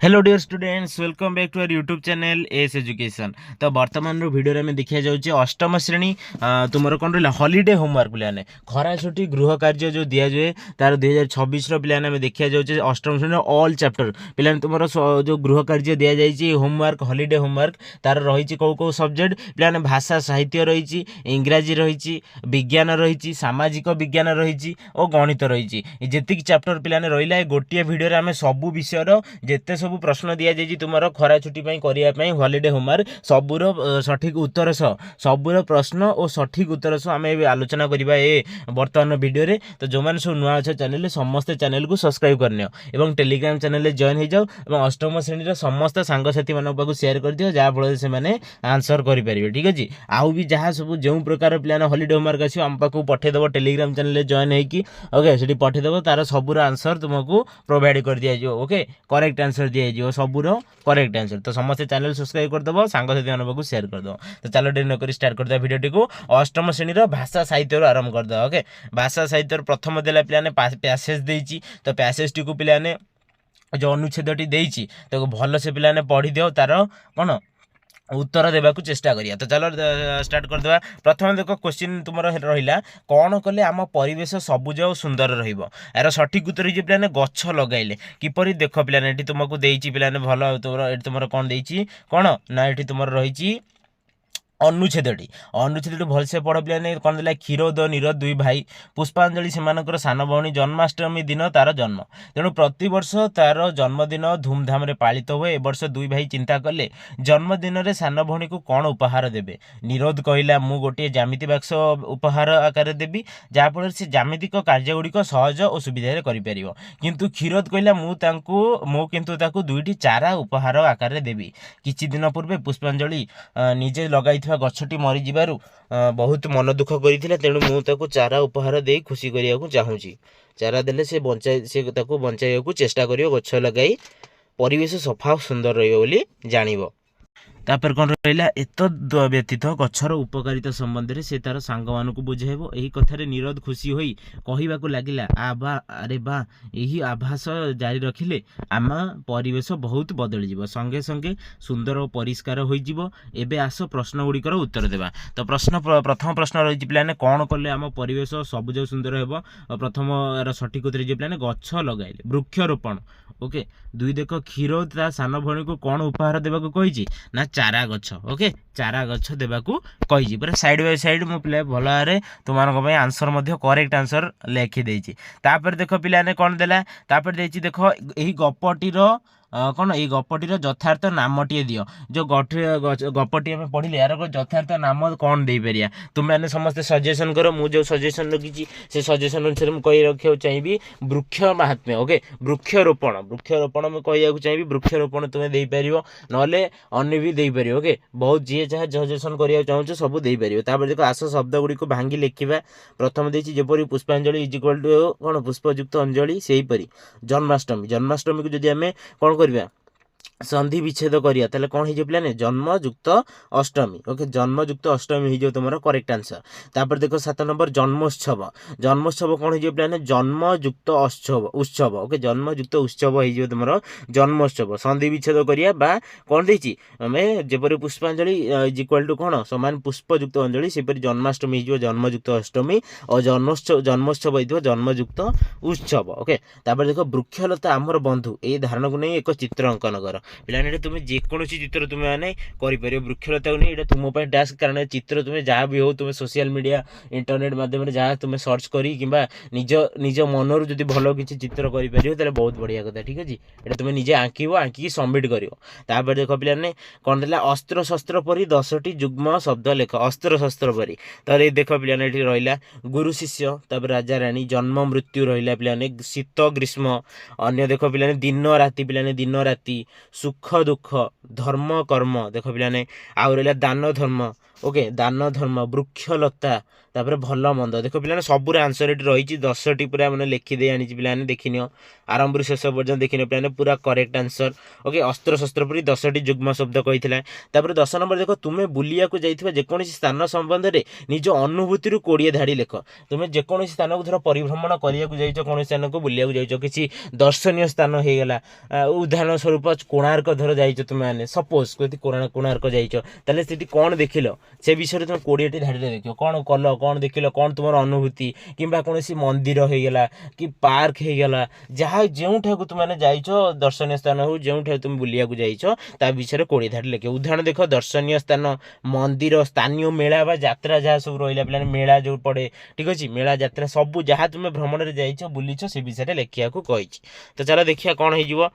Hello dear students, welcome back to our YouTube channel S education. तो वर्तमान video में देखा जाऊँगी अष्टम श्रेणी तुम कौन रहा हॉलीडे होमवर्क पे खरा छुट्टी गृह कार्य जो दि जाए तार 2026 पे देखा जाऊँचे अष्टम श्रेणी ऑल चैप्टर पे तुम जो गृह कार्य दि जाए होमवर्क हॉलीडे होमवर्क तार रही कौ कौ सब्जेक्ट पे भाषा साहित्य रही इंग्राजी रही विज्ञान रही सामाजिक विज्ञान रही और गणित रही जी चैप्टर पे रहा गोटे भिडियो आम सबू विषय जिते सब प्रश्न दि जाए तुम खरा छुट्टी करने हॉलीडे होमवर्क सबूर सठिक उत्तर सह सबूर प्रश्न और सठिक उत्तर सह आम आलोचना करवा ए बर्तमान वीडियो रे। तो जो मैंने सब नुआ अच्छे चैनल समस्ते चैनल को सब्सक्राइब करनी और टेलीग्राम चैनल जॉइन हो जाओ और अष्टम श्रेणी समस्त सांगसाथी मानक शेयर कर दियो जहाँफल से आंसर करेंगे। ठीक अच्छे आउ भी जहाँ सब जो प्रकार पे हॉलीडे होमवर्क आसो आम पाक पठेदेव टेलीग्राम चैनल जॉइन होगी ओके से पठेदेव तार सबूर आंसर तुमको प्रोवाइड कर दिया ओके करेक्ट आंसर दिया सबूर करेक्ट आंसर। तो समस्त चैनल सब्सक्राइब करदेव सांगसाथी मानक शेयर करदेव। तो चलो डेरी नक स्टार्ट करदे भिडियोटी को अष्टम श्रेणी भाषा साहित्य आरंभ करदे ओके। भाषा साहित्य प्रथम देला पे पैसेज देती तो पैसेज टी को पे जो अनुच्छेदटी देती तो भल से पे पढ़ी दियो तार कौन उत्तर देवा चेष्टा करिया। तो चलो स्टार्ट करदे। प्रथम देख क्वेश्चन तुम रहा कौन कले आम परिवेश सबुज और सुंदर रहिबो। यार सठिक उत्तर हो पे गछ लगाइले किपरि देख पे तुमको देती पे भल तुम कौन देती कौन ना ये तुम रही अनुच्छेदटी अनुच्छेदटी भलसे पढ़ पे कौन देला क्षीरोद नीरद दुई भाई पुष्पांजलि से सान भौणी जन्माष्टमी दिन तार जन्म तेणु प्रति वर्ष तार जन्मदिन धूमधाम रे पालित हुए। ए वर्ष दुई भाई चिंता कले जन्मदिन रे सान भौणी को कौन उपहार देबे। निरोध कहला मु गोटे ज्यामिति बाक्स उपहार आकार देबी जहाँफल से ज्यामितिक कार्यगुड़िक सहज और सुविधा करें। किंतु क्षीरोद कहला मु किंतु ताकू दुईटी चारा उपहार आकार देबी। किछि दिन पूर्वे पुष्पांजलि निजे लगाई गछटी मरी बहुत मन दुख करथिला तेणु मु ताकू चारा उपहार दे खुशी करिया को चाहूची। चारा देले से बंचाइया को चेष्टा करियो गछ लगाई परिवेश सफा सुंदर रहियो बोली जानिबो। तापर कौन रहा एत व्यतीत गछर उपकारिता संबंध में से तार सांग मान को बुझेब। यही कथार निरोध खुशी होई कहवाक लगिला आबा अरे बा यही आभास जारी रखिले आम परिवेश बहुत बदल जीव संगे संगे सुंदर और परिष्कार हो। एबे आस प्रश्न गुड़िकर उत्तर देवा। तो प्रथम प्रश्न रही पे कौन कले आम परिवेश सबुज सुंदर हेब। प्रथम सठिक उत्तर पे गछ लगाइले वृक्षरोपण ओके। दुई देख क्षीर ता सान भणी को कौन उपहार देवाक कही ना चारा गछ ओके चारा गछ देवाकू कही पूरा साइड बाय साइड मु पे भल भाव तुम आंसर करेक्ट आंसर लिखी देछि। तापर देख पिलाने कौन देला तापर देछि देख यही गपटीर कौन ये गपटीर यथार्थ नामटे दियो। जो गपटी आम पढ़ले यार यथार्थ नाम कौन दे पारिया तुम मैंने समस्ते सजेसन कर मु जो सजेसन रखी से सजेसन अनुसार मुझे कही रखा चाहिए वृक्ष महात्म्य ओके। वृक्षरोपण मैं कहूँ चाहिए वृक्षरोपण तुम्हें दे पार ना अन्य भी दे पार ओके। बहुत जी जहाँ सजेसन करा चाहूँ सब दे पार। देखो आस शब्द गुड़ी को भांगी लिखा प्रथम देती जपरी पुष्पांजलि इज इक्वाल टू कौन पुष्पयुक्त अंजलि से हीपरी जन्माष्टमी को जब आम कौन करवा संधि विच्छेद करिया ताले कौन हो पे जन्मयुक्त अष्टमी ओके जन्मयुक्त अष्टमी हो तुम करेक्ट आंसर। तापर देखो 7 नंबर जन्मोत्सव कौन हो पे जन्मयुक्त उत्सव ओके जन्मयुक्त उत्सव हो तुम जन्मोत्सव संधि विच्छेद करिया बा कौन देती आम जपरी पुष्पांजलि इज इक्वाल टू कौन समान पुष्पयुक्त अंजलि सेपरी जन्माष्टमी हो जन्मयुक्त अष्टमी और जन्मोत्सव हो जन्मयुक्त उत्सव ओके। तापर देखो वृक्षलता आमर बंधु ये धारणा को नहीं एक चित्र अंकन कर पे तुम जेकोसी चित्र तुम्हें कर वृक्षलता को नहीं तुम टास्क कारण चित्र तुम्हें जहाँ भी हो तुम सोशल मीडिया इंटरनेट माध्यम जहाँ तुम सर्च करी कि निज निज मनरू जब भल किसी चित्र कर बहुत बढ़िया कथा। ठीक अच्छे ये तुम निजे आंकब आंकी सबमिट कर। देख पे कौन देला अस्त्र शस्त्र परी 10टी जुग्म शब्द लेख अस्त्र शस्त्र परी। तो ये देख पे रहा गुरु शिष्य तापर राजा राणी जन्म मृत्यु रहा पे शीत ग्रीष्म अन्य देख पे दिन राति पे दिन राति सुख दुख धर्म कर्म देख पे आउ रहा दान धर्म ओके दान धर्म वृक्षलता तापर भल मंद देख पे सबूर आंसर ये रही 10टी पूरा मैंने लिखिदे आनी पे देखनी आरंभ शेष पर्यटन देखनी पे पूरा करेक्ट आंसर ओके अस्त्र शस्त्र परी 10टी जुग्म शब्द कही 10 नंबर देख तुम्हें बुलिया जाइए जेकोसी स्थान संबंध में निज अनुभूति 20 धाड़ी लेख तुम्हें जेकोसी स्थान को धर परिभ्रमण करने कौन स्थान को बुलिया जाइए किसी दर्शनीय स्थान हो गला उदाहरण स्वरूप कोणार्क धर जाइए तुम्हें सपोज कोणार्क जाइए कौन देखिल से विषय तुम 20 धाड़ी देख कौन कल कौन देखिल कौन तुम अनुभूति कि कौन मंदिर हो गला कि पार्क हो गला जहाँ जो तुमने जाइछ दर्शनीय स्थान हो जो तुम बुलिया जाइछ ता विषय 20 धाड़ी लिख उदाहरण देख दर्शनीय स्थान मंदिर स्थानीय मेला बा यात्रा जहाँ सब रहा पे मेला जो पड़े ठीक अच्छे मेला यात्रा सब जहाँ तुम भ्रमण में जाइछ बुलीछ से विषय लिखा कही तो चलो देखिए कौन हो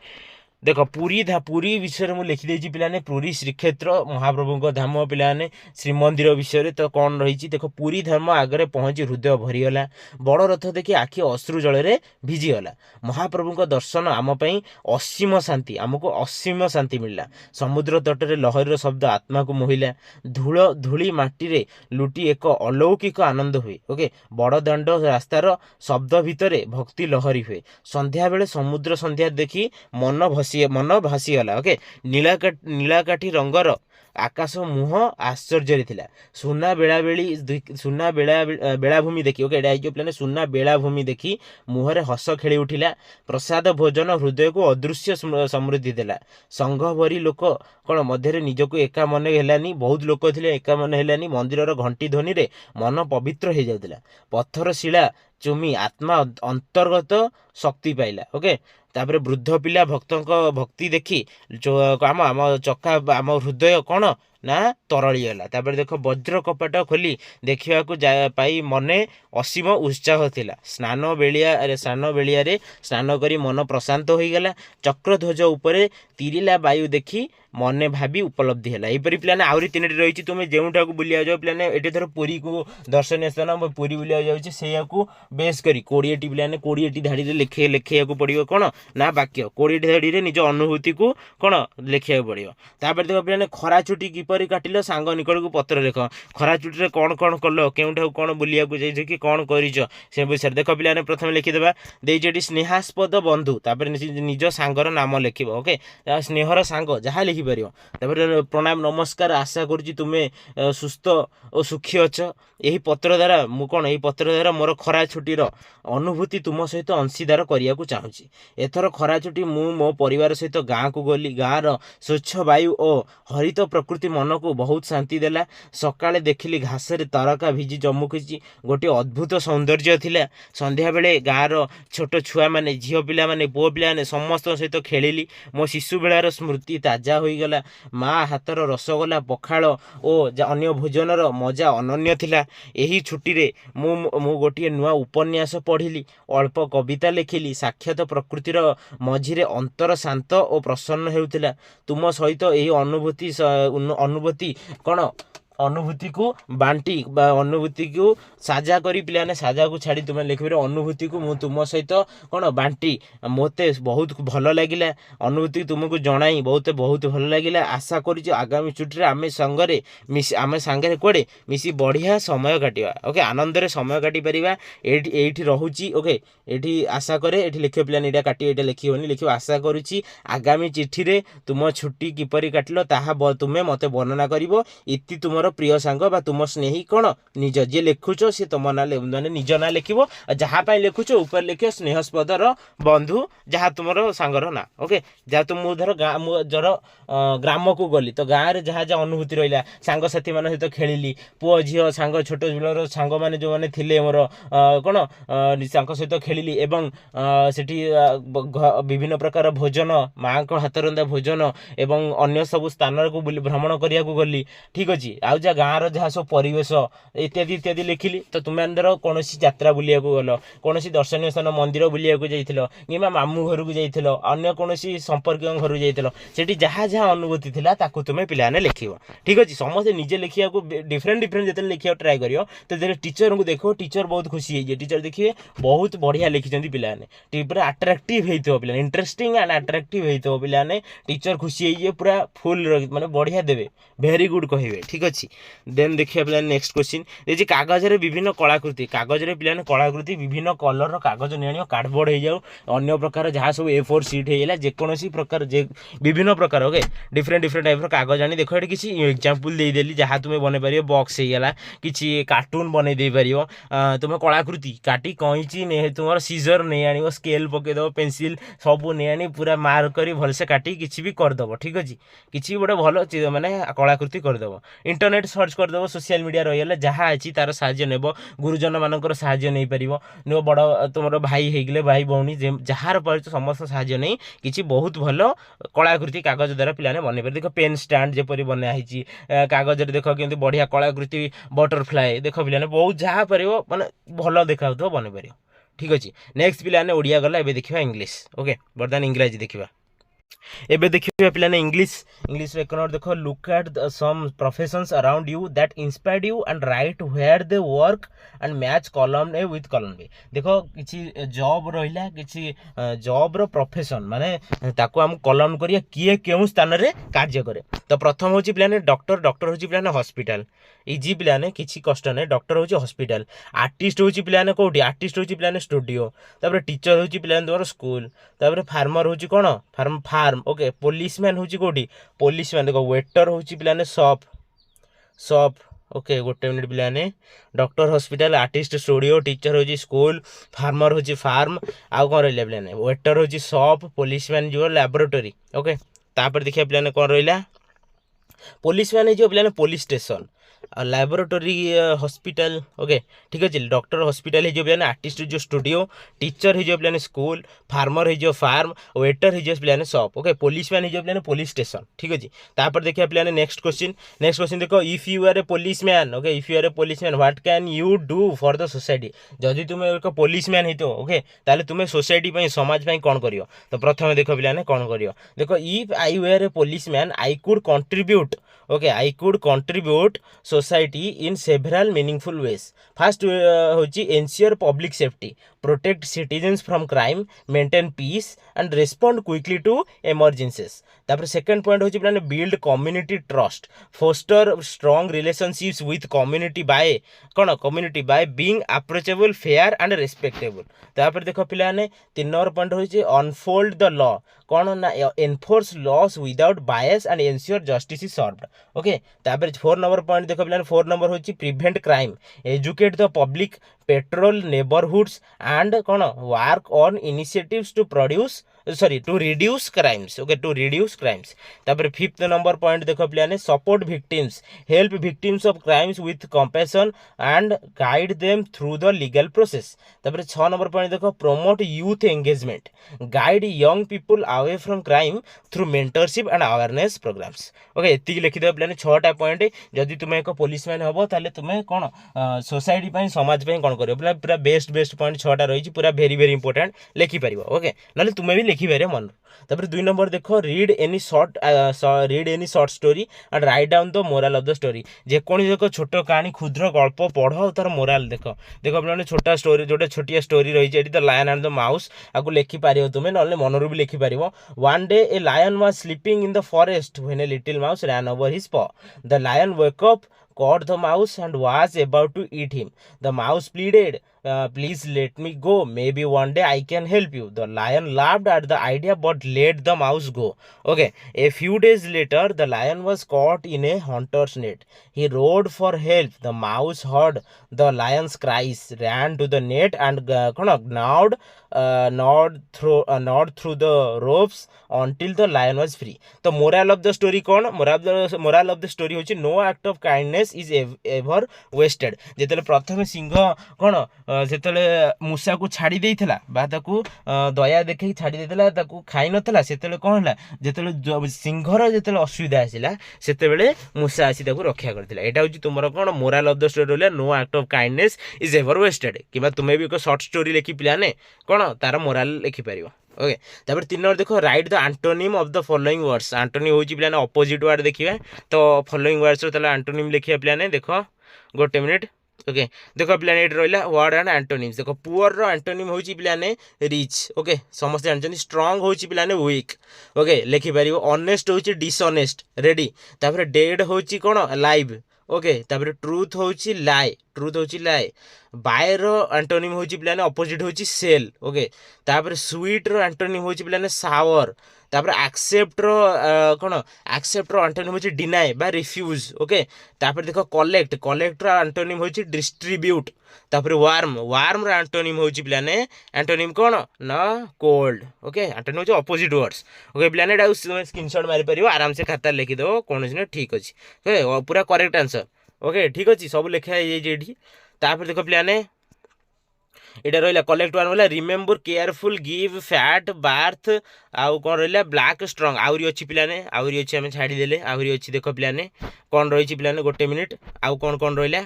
देख पुरी विषय में लिखिदे पे पुरी श्रीक्षेत्र महाप्रभु धाम पे श्रीमंदिर विषय तो कौन रही देख पुरी धाम आगे पहुँची हृदय भरीगला बड़ रथ देखी आखि अश्रु जल भिजिगला महाप्रभु दर्शन आमपाई असीम शांति आमको असीम शांति मिलला समुद्र तटरे लहरी शब्द आत्मा को मोहिला धूली माटी लुटी एक अलौकिक आनंद हुए ओके बड़ दाण्ड रास्तार शब्द भितर भक्ति लहरी हुए संध्या बेले समुद्र संध्या देखी मन भासीगला ओके नीलाकाठी रंगर आकाश मुह आश्चर्य थिला सुना बेलाभूमि देखी ओके पे सुना बेलाभूमि देखी मुहरे हस खेली उठिला प्रसाद भोजन हृदय को अदृश्य समृद्धि देला संघ भरी लोक कौन मध्य निजक एका मन हेलानी बहुत लोक थे एका मन हेलानी मंदिर घंटी ध्वनि रे मन पवित्र हो जाता पत्थर शिला चुमी आत्मा अंतर्गत शक्ति पाइला ओके तापर वृद्ध पिला भक्ति देखी आम आम चक्का आम हृदय कौन ना तरलीगला तापर देख वज्र कपाट खोली देखा पाई मने असीम उत्साह थिला स्नान बेलिया स्नान करी मन प्रशांत हो गला चक्रध्वज उपरे तिरिला वायु देखी मने भावी उपलब्धि है यहीपरी पे आहरी 3टी रही तुम्हें जो बुलिया जाओ पे ये धर पुरी को दर्शनीय स्थान पुरी बुलिया जाऊँगी से बेस करी 20टी पे 20टी धाड़ी लिखा पड़ो कौन ना वाक्य 20 धाड़ी निज अनुभूति को कौन लिखा पड़ो तापर देख पे खरा छुट्टी किपरि काटिल सांग निकट को पत्र लिख खरा छुट्टी कौन कौन कल केउठा कौन बुलिया जाइए कि कौन कर से विषय देख पे प्रथम लिखिदेवा देटी स्नेहास्पद बंधु तापर निज सांगर नाम लिख ओके स्नेहर सांग जहाँ लिखिपर प्रणाम नमस्कार आशा करुँच तुम्हें सुस्थ और सुखी अच्छ यही पत्र द्वारा मु कौन यही पत्र द्वारा मोर खरा छुट्टीर अनुभूति तुम सहित अंशीदार करने को चाहूँगी एथर खरा छुट्टी मु मो परिवार सहित गाँ को गली गाँव स्वच्छ वायु और हरित प्रकृति मन को बहुत शांति देला सकाळे देखिली घास रे तारका भिजी जमुकी गोटे अद्भुत सौंदर्य थिला संध्या बेले गाँव छोट छुआ माने झील पिला माने पुओ पिला माने समस्त सहित खेलिली मो शिशु बेलार स्मृति ताजा होईगला माँ हाथर रसगोला पखाल और अन्य भोजनर मजा अनन्य थिला एही छुट्टी रे मु गोटे नुआ उपन्यास पढ़िली अल्प कविता लिखिली साक्षात प्रकृतिर मझिरे अंतर शांत और प्रसन्न हेउथिला तुम सहित यही अनुभूति कौन अनुभूति को बांटी अनुभूति को साझा करी पे साझा को छाड़ी तुम्हें लिख अनुभूति को मुझ तुम सहित कौन बांटी मते बहुत भल लगिला अनुभूति तुमको जनाई बहुत भल लगिला आशा करी आगामी छुट्टी आम संगे आम सांगे कड़े मिसी बढ़िया समय काटिया ओके आनंद रे समय काटी पारिबा एठी रहूची ओके एठी आशा करे एठी लिख पे एटा काटी एटा लिखिबनी लिख आशा करुची आगामी चिट्ठी रे तुम छुट्टी किपरि काटिलो ताहा तुम्हें मते वर्णना करिवो इति तुम प्रिय सांग बा तुम स्नेही कौन निज जी लिखुच सी तुम ना मैंने निज ना लिख जहाँ लिखुच ऊपर लिख स्नेहस्पदर बंधु जहाँ तुम सांगर ना ओके जहाँ तुम धर जर ग्राम को गली तो गाँव में जहाँ जहाँ अनुभूति रहा सांगसाथी मान सहित खेली पुओ झील सांग छोट बेलर सांग मैंने जो मैंने थे मोर कौन सहित खेली एवं सेठी विभिन्न प्रकार भोजन माँ को हाथ रंधा भोजन एवं अन्य सब स्थान को भ्रमण करने को गली ठीक अच्छे आ गाँव जहाँ सब परिवेश इत्यादि इत्यादि लिखिली तो तुम्हें धर कौन यात्रा बुलिया गल कौन दर्शनीय स्थान मंदिर बुलिया जाइल कि मामू घर को जाइल अन्य कौन संपर्क घर जाइल से जहाँ जहाँ अनुभूति थी तुम्हें पिलाने लिख ठीक अच्छे समस्त निजे लिखा डिफरेन्ट जो लिखा ट्राए कर तो टीचर को देख टीचर बहुत खुशी है टीचर देखिए बहुत बढ़िया लिखिं पिलाने पूरा अट्राक्टिव होता पे इंटरेस्टिंग एंड अट्राक्टिव होता पे टीचर खुशी है पूरा फुल माने बढ़िया देवे वेरी गुड कहे ठीक अच्छे। अच्छी देन देखिए पे नेक्स्ट क्वेश्चन देखिए कागज रे विभिन्न कलाकृति कागज रे पे कलाकृति विभिन्न कलर कागज नि कार्डबोर्ड हो जाऊ अन्य प्रकार जहाँ सब A4 सीट होगा जेकोसी प्रकार विभिन्न प्रकार ओके डिफरेंट डिफरेंट टाइप कागज आनी देख ये किसी एग्जांपल देदेली जहाँ तुम बन पार बॉक्स होगा किसी कार्टून बन दे पार तुम कलाकृति काटी कईची तुम सीजर नहीं आनी स्केल पकईदेव पेनसिल सब नहीं आनी पूरा मार्क कर भलसे काटी किसी भी करदेव ठीक अच्छे किसी गोटे भल माने कलाकृति करदेव इंटरनेट सर्च करदेव सोशल मीडिया रही जहाँ अच्छी तार साहाय्य नेब गुरुजन मानकर साहाय्य नहीं पार नुह बड़ तुम भाई होगले भाई भौणी जार पर समस्त साहाय्य नहीं किसी बहुत भल कलाकृति कागज द्वारा पिलाने बन पारे देख पेन स्टैंड जपरी बनाई कागज देख के बढ़िया कलाकृति बटरफ्लाई देख पिलाने बहुत जहाँ पार माने भल देखा बन पार ठीक अच्छे नेक्स्ट पिलाने ओडिया गला एबे देखिबा इंग्लिश ओके बर्तमान इंग्राजी देखिबा एबे देखिबा पिलाने इंग्लिश एक नोट देखो look at some professions around you that inspired you and write where they work and match column A with column B देखो किसी जॉब रहिला किसी जॉब रो प्रोफेशन माने ताको हम कॉलम करिया किए केउ स्थान रे कार्य करे तो प्रथम होची पिलाने डॉक्टर होची पिलाने हॉस्पिटल इजी पिलाने किसी कष्ट नहीं डॉक्टर होची हॉस्पिटल आर्टिस्ट होची पिलाने कोठी आर्टिस्ट होची पिलाने स्टूडियो तापर टीचर होची पिलाने तोर स्कूल तापर फार्मर होची कोन फार्म ओके पुलिसमैन होची कोठी पुलिसमैन देखो वेटर होची पिलाने शॉप ओके गोटे मिनिट पिलाने doctor hospital artist studio teacher होची स्कूल फार्मर होची फार्म आउ कौन रहा पिलाने वेटर होची शॉप पुलिसमैन जो लैबोरेटरी ओके तापर देखिए पिलाने कौन रहा पुलिसमैन जो पिलाने police station laboratory hospital okay ठीक अच्छे डॉक्टर हॉस्पिटल हो पे आर्टिस्ट जो स्टूडियो टीचर हो पे स्कूल फार्मर हो फार्म वेटर हो पे शॉप ओके पुलिसमैन हो पे पुलिस स्टेशन ठीक अच्छे तापर देखिए पे नेक्स्ट क्वेश्चन देखो if you are a policeman okay if you are a policeman what can you do for the society जदि तुम एक पुलिसमैन हो ओके ताले तुम्हें सोसाइटी समाज कौन कर तो प्रथम देख पे कौन कर देखो if I were a policeman I could contribute okay I could contribute society in several meaningful ways first होची ensure public safety protect citizens from crime maintain peace and respond quickly to emergencies तापर second point होची plan build community trust foster strong relationships with community by being approachable fair and respectable तापर देखो पिलाने 3 number point होची unfold the law कौन ना enforce loss without bias and ensure justice is served okay तापर 4 number point देखो पिलाने 4 number होची prevent crime educate the public patrol neighbourhoods and कौन work on initiatives to reduce crimes okay to reduce crimes तापर 5th number point देखो पिलाने support victims help victims of crimes with compassion and guide them through the legal process तापर 6 number point देखो promote youth engagement guide young people away from crime through mentorship and awareness programmes okay एति लिखिदेव पिलाने 6टा point जदि तुम एक policeman हबो ताले तुम कौन सोसाइटी पई समाज पई कौन करियो पूरा बेस्ट पॉइंट 6टा रही पूरा वेरी वेरी इंपोर्टेंट लिखि पारिबो ओके नाले तुम भी लिखि पारे मन तापर 2 नंबर देखो read any short story and write down the moral of the story जेकोनी देखो छोट कहानी क्षुद्र गल्प पढ़ो तार मोरल देखो अपने छोटा स्टोरी जोटे छोटिया स्टोरी रही है the lion and the mouse आपको लिखि पारियो तुमे नले मनरु भी लिखि पारिबो one day a lion was sleeping in the forest when a little mouse ran over his paw the lion woke up caught the mouse and was about to eat him. The mouse pleaded, please let me go. Maybe one day I can help you. The lion laughed at the idea but let the mouse go. Okay. A few days later, the lion was caught in a hunter's net. He roared for help. The mouse heard the lion's cries, ran to the net and gnawed through the ropes until the lion was free. The moral of the story कौन? Moral of the story होची no act of kindness is ever wasted. जेतले प्रथम सिंह कौन जेतले मूसा को छाड़ी देइथला बा ताकू दया देखै छाड़ी देइथला ताकू खाइ नथला सेतले कोन हला जेतले सिंहर जेतले असुविधा आसिला सेते बेले मूसा आसी ताकू रक्षा करथिला एटा होची तुमरो कोन मोरल ऑफ द स्टोरी होले no act of kindness is ever wasted किबा तुमे भी एक शॉर्ट स्टोरी लिखि पिलाने कोन तार मोरल लिखि परिबो ओके तापर 3 नंबर देखो right the antonym of the following words antonym होची पिलाने अपोजिट वर्ड देखिबा तो फॉलोइंग वर्ड्स रो तला एंटोनिम लिखिया पिलाने देखो गोटे मिनिट ओके देखो पिलाने एट रहिला वर्ड एंड एंटोनिम्स देखो पुअर रो एंटोनिम होची पिलाने रिच ओके समस्त जानछनी स्ट्रांग होची पिलाने वीक ओके लिखि परिबो ऑनेस्ट होची डिसऑनेस्ट रेडी तापर डेड होची कोन लाइव ओके तापर ट्रुथ होची लाए, ट्रुथ होची लाए। बाय रो एंटोनिम होची पिलाने अपोजिट होची सेल। ओके तापर स्वीट रो एंटोनिम होची पिलाने सावर। तापर एक्सेप्ट रो कोन एक्सेप्ट रो एंटोनिम होची डिनाय बा रिफ्यूज। ओके तापर देखो कलेक्ट, कलेक्ट रो एंटोनिम होची डिस्ट्रीब्यूट। तापर वार्म, वार्म रो एंटोनिम होची पिलाने एंटोनिम कोन ना कोल्ड। ओके एंटोनिम होची अपोजिट वर्ड्स। ओके पिलाने एटा स्क्रीनशॉट मारि परियो, आराम से खाता लिखि दो कोन से ठीक अछि। ओके पूरा करेक्ट आंसर। ओके ठीक अछि सब लिखा है ये। तापर देखो पिलाने एटा रहिला कलेक्ट वन वाला रिमेंबर केयरफुल गिव फैट बार्थ आउ कौन रहिला ब्लैक स्ट्रॉन्ग आउरी अछि पिलाने, आउरी अछि हमें छाड़ी देले आउरी अछि। देखो पिलाने कौन रही पिलाने गोटे मिनिट आउ कौन कौन रहिला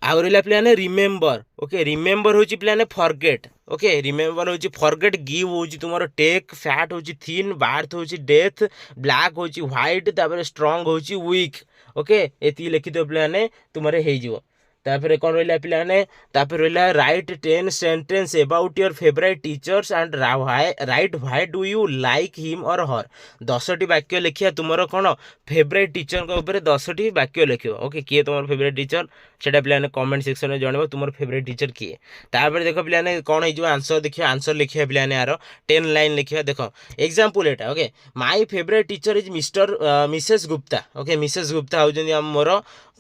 आउ रहिला पिलाने रिमेंबर। ओके रिमेंबर होची पिलाने फॉरगेट। ओके रिमेंबर होची फॉरगेट, गिव होची तुमरो टेक, फैट होची थिन, बार्थ होची डेथ, ब्लैक होची व्हाइट, तापर स्ट्रॉन्ग होची वीक। ओके एती लिखि दो पिलाने तुमरे हे जिवो। तापर कौन रहिला पिलाने तापर रहिला right 10 sentence about your favourite teachers and right why do you like him और हर। 10टी वाक्य लिखिया तुमरो कोन फेवरेट टीचर को ऊपर 10टी वाक्य लिखियो। ओके किए तुमरो फेवरेट टीचर सेटा पिलाने कमेंट सेक्शन में जानबो तुमरो फेवरेट टीचर किए। तापर देखो पिलाने कोन हे जो आंसर देखियो, आंसर लिखिया पिलाने आरो 10 लाइन लिखिया। देखो एग्जांपल एटा। Okay my favourite teacher is Mr Mrs Gupta. Okay Mrs Gupta हो जंदी हम मोर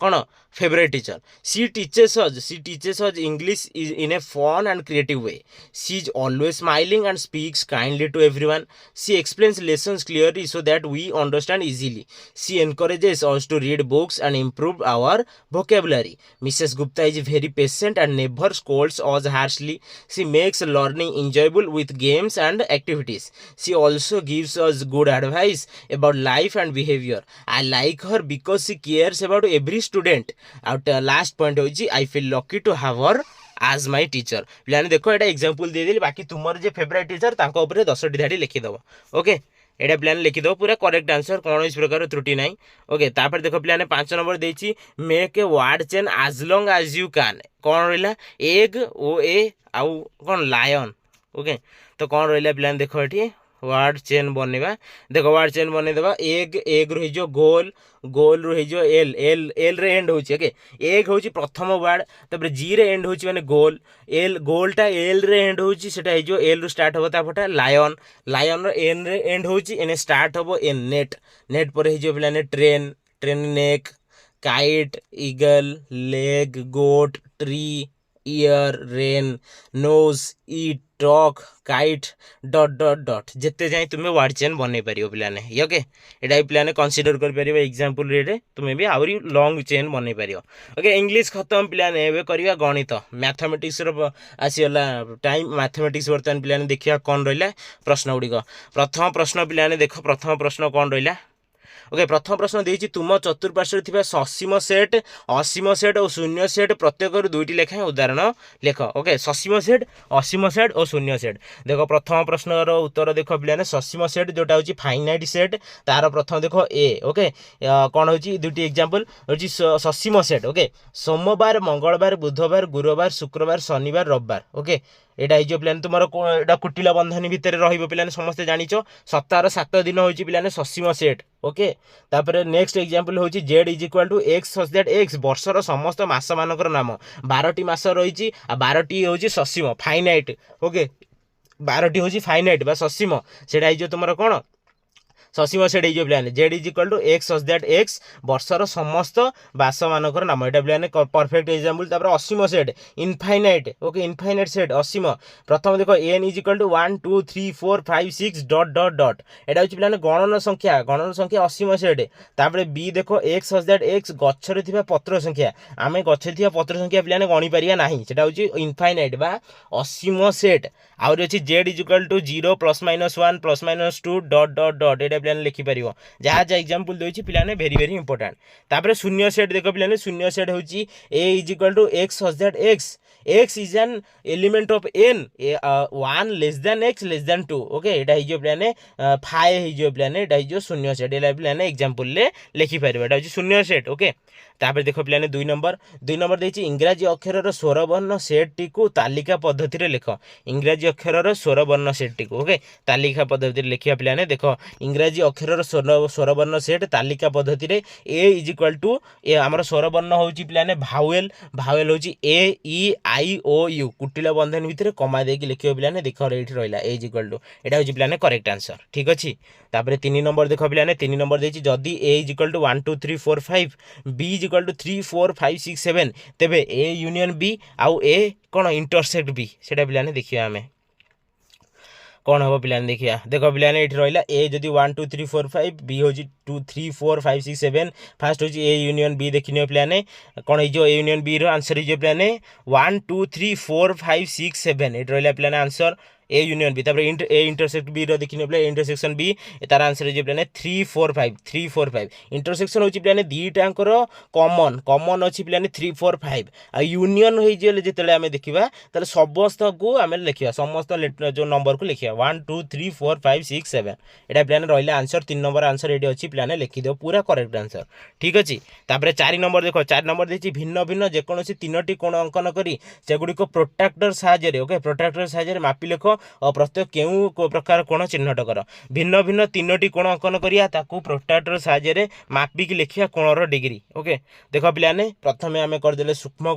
कोन favourite teacher. She teaches us English is in a fun and creative way. She is always smiling and speaks kindly to everyone. She explains lessons clearly so that we understand easily. She encourages us to read books and improve our vocabulary. Mrs. Gupta is very patient and never scolds us harshly. She makes learning enjoyable with games and activities. She also gives us good advice about life and behavior. I like her because she cares about every student. आउट last point होची I feel lucky to have her as my teacher. पिलाने देखो एटा example दे देली, बाकी तुमर जे favourite teacher तांको ऊपर 10टी धाडी लिखि दबो। ओके एटा पिलाने लिखि दबो पूरा करेक्ट आंसर, कोन इस प्रकार त्रुटि नाही। ओके तापर देखो पिलाने 5 नंबर देची make a word chain as long as you can. कोन रहिला एग ओ ए आउ कोन लायन। ओके तो कोन रहिला पिलाने देखो एठी वर्ड चेन बनेबा। देखो वर्ड चेन बने देबा एग, एग रही जो गोल, गोल रही जो एल, एल एल रे एंड होची। ओके एग होची प्रथम वर्ड, तबरे जी रे एंड होची माने गोल, एल गोलटा एल रे एंड होची सेटा हे जो एल रो स्टार्ट होबा तापटा लायन, लायन रो एन रे एंड होची एने स्टार्ट होबो एन नेट, नेट पर हे जो पिलाने train, train neck, kite eagle, leg goat, tree, ear, rain, nose, eat, talk, kite dot dot dot जेते जाए तुम्हें वर्ड चेन बने पारियो पिलाने। ओके एटा पिलाने कंसीडर कर पारियो एग्जांपल रे तुम्हें भी आउरी लॉन्ग चेन बने पारियो। ओके इंग्लिश खत्म पिलाने एबे करिया गणित मैथमेटिक्स रो आसीला टाइम। मैथमेटिक्स बर्तन पिलाने देखिया कोन रहिला प्रश्न गुडी को। प्रथम प्रश्न पिलाने देखो प्रथम प्रश्न कोन रहिला। ओके प्रथम प्रश्न देछि तुम चतुर्पार्श्व थिबा ससीम सेट, असीम सेट और शून्य सेट प्रत्येक दुईटी लेखा उदाहरण लेख। ओके ससीम सेट, असीम सेट और शून्य सेट। देखो प्रथम प्रश्न रो उत्तर देखो पिलाने ससीम सेट जोटा होची फाइनाइट सेट तार प्रथम देखो ए। ओके कोन होची दुईटी एग्जांपल होची ससीम सेट। ओके सोमवार, मंगलवार, बुधवार, गुरुवार, शुक्रवार, शनिवार, रविवार। ओके एटा हिजो पिलाने तुमर एटा कुटिला बंधनी भितर रहिबो पिलाने समस्त जानिचो सप्ताह 7 दिन होची पिलाने ससीम सेट। ओके तापर नेक्स्ट एग्जांपल होची Z is equal to X such that X वर्षर समस्त मास मानकर नाम 12टी मास रहिची आ 12टी होची ससीम फाइनाइट। ओके 12टी होची फाइनाइट बा ससीम सेटा हिजो तुमर कोन ससीम सेट हो पिलाने Z is equal to X such that X वर्षर समस्त बास मानकर नाम एटा पिलाने परफेक्ट एग्जांपल। तापर असीम set infinite. Okay infinite set असीम प्रथम देखो N is equal to 1 2 3 4 5 6 dot dot dot एटा होची पिलाने गणन संख्या असीम सेट। तापर बी देखो एक्स सच दैट एक्स गछरे थिबा पत्र संख्या आमे गछरे थिबा पत्र संख्या पिलाने गणी परिया नाही सेटा होची इनफाइनाइट बा असीम सेट। आउर अछि Z is equal to 0 plus minus 1 plus minus 2 dot dot dot एटा पिलाने लिखि परियो जहा जा एग्जांपल देछि पिलाने वेरी वेरी इंपोर्टेंट। तापर शून्य सेट देखो पिलाने शून्य सेट होछि A is equal to X such that X X is an element of N 1 less than X less than 2। Okay एटा हिजो पिलाने 5 हिजो पिलाने एटा हिजो शून्य सेट एला पिलाने एग्जांपल ले लिखि परियो एटा होछि शून्य सेट। ओके तापर देख पिलाने 2 नंबर देछि इंग्राजी अक्षर स्वरवर्ण सेट को तालिका पद्धति रे लिख इंग्राजी अक्षर स्वरवर्ण सेट को ओके तालिका पद्धति रे लिखिया पिलाने देख इंग्राजी अक्षर स्वरवर्ण सेट तालिका पद्धति रे ए इज इक्वल टू ए हमर स्वरवर्ण होछि पिलाने भावेल भावेल होछि ए ई आई ओ यू कुटिला बंधन भितर कमा देकी लिखियो पिलाने देख एठी रहला ए इज इक्वल टू एटा होछि पिलाने करेक्ट आंसर ठीक अछि तापर 3 नंबर देख पिलाने 3 नंबर देछि जदी A is equal to 1 2 3 4 5 B is equal to 3 4 5 6 7 तेबे ए यूनियन बी आउ ए कोन इंटरसेक्ट बी सेटा पिलाने देखिया हमें कौन हम पिलाने देखिया देख पिलाने ये रहा ए जदि 1 2 3 4 5 बी हो 2 3 4 5 6 7 फास्ट हो ए यूनियन बी देखने पिलाने कौन हो ए यूनियन बी आंसर हो पिलाने 1 2 3 4 5 6 7 ये रहा पिलाने आंसर ए यूनियन बी तापर ए इंटरसेक्ट बी देखने पे इंटरसेक्शन बी तार आंसर हो पिलाने 3 4 5 3 4 5 इंटरसेक्शन हो पिलाने दीटांकर कॉमन कॉमन अच्छी पिलाने 3 4 5 आ यूनियन हो जिते आम देखा ताले समस्त को आम लिखा समस्त जो नंबर को लिखा 1 2 3 4 5 6 7 एटा पिलाने रहा आंसर 3 नंबर आंसर ये अच्छी पिलाने लिखिदेव पूरा करेक्ट आंसर ठीक अच्छे तापर 4 नंबर देख 4 नंबर देखिए भिन्न भिन्न जेकोसी 3टी कोण अंकन करी सेगुड़िक प्रोट्राक्टर साहाय्य ओके प्रोट्राक्टर साहाय्य मापी लेख और प्रत्येक केउ प्रकार कोण चिन्हट कर भिन्न भिन्न 3टी कोण अंकन करिया ताकू प्रोट्राक्टर साहाय्य मापिकी लिखिया कोणर डिग्री ओके देख पिलाने प्रथमे आम करदे सूक्ष्म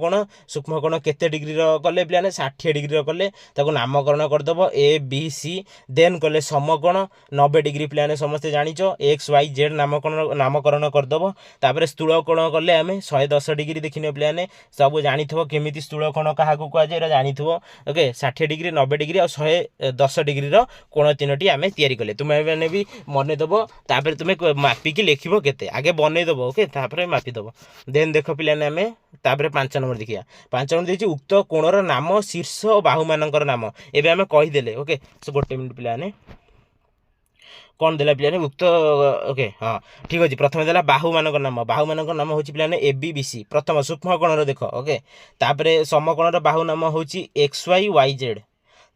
कोण केते डिग्री कले पिलाने 60 डिग्री कले ताकू नामकरण करदब ए बी सी देन कले समकोण 90 डिग्री पिलाने समस्ते जानिच एक्स वाई जेड नामकरण करदब तापर स्थूल कोण कले आम 110 डिग्री देखने पिलाने सब जानिथबो केमिति स्थूल कोण काहाकू कुआ जाय जानिथबो ओके 60 डिग्री 90 डिग्री और 110 डिग्री कोण 3टी आम तैयारी कले तुम्हें मैंने भी बनईदेव तापर तुम्हें मापिकी लिखो केते आगे बनईदेव ओके तापर मापिदेव देन देख पिलाने आम तापर 5 नंबर देखिया 5 नंबर देखिए उक्त कोणर नाम शीर्ष बाहु मानकर नाम एबे आम कहीदेले ओके सो गोटे मिनिट पिलाने कौन देला पिलाने उक्त ओके हाँ ठीक अच्छे प्रथम देला बाहु मानक नाम हूँ पिलाने ए बी बी सी प्रथम सूक्ष्म कोणर देख ओके तापर समकोणर बाहु नाम हूँ एक्स वाई वाई जेड